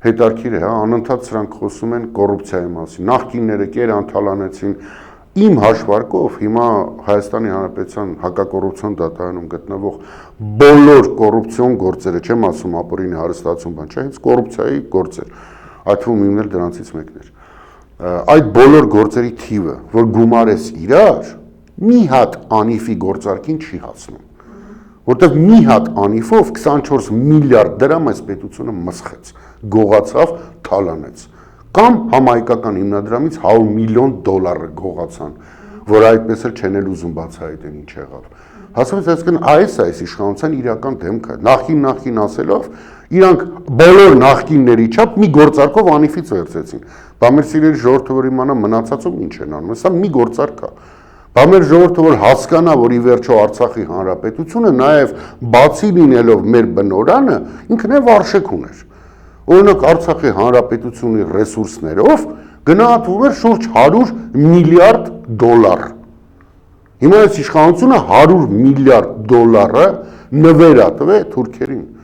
հետարքիր է, հա, անընդհատ սրանք խոսում են կոռուպցիայի մասին։ Նախկինները կերան թալանեցին իմ հաշվարկով հիմա Հայաստանի Հանրապետության հակակոռուպցիոն դատարանում գտնվող բոլոր կոռուպցիոն գործերը, չեմ ասում ապօրինի հարստացում բան, չէ, հենց կոռուպցիայի գործեր, այդ թվում իմն էլ դրանցից մեկն էր։ Այդ բոլոր գործերի թիվը, որ գումարես իրար, մի հատ անիֆի գործարքին չի հասնում, որտեղ մի հատ անիֆով 24 միլիարդ դրամ այս պետությունը մսխեց, գողացավ, թալանեց, կամ համահայկական հիմնադրամից 100 միլիոն դոլարը գողացան, որ այդպես էլ չեն էլ ուզում բացահայտեն ինչ եղավ։ Հասկանում եք, այս իշխանության իրական դեմքը, նախին ասելով, իրանք բոլոր նախկինների չափ մի գործարքով անիֆից վերցեցին։ Բա մեր սիրելի ժողովուրդը որ իմանա մնացածով ինչ են անում, սա մի գործարք է։ Բա մեր ժողովուրդը որ հասկանա, որ ի վերջո Արցախի հանրապետությունը նաև բացի լինելով մեր բնորանը, ինքն էլ վարշեք ուներ։ Օրինակ Արցախի հանրապետությունի ռեսուրսներով գնահատվում էր շուրջ 100 միլիարդ դոլար։ Հիմա այս իշխանությունը 100 միլիարդ դոլարը նվեր է տվել թուրքերին։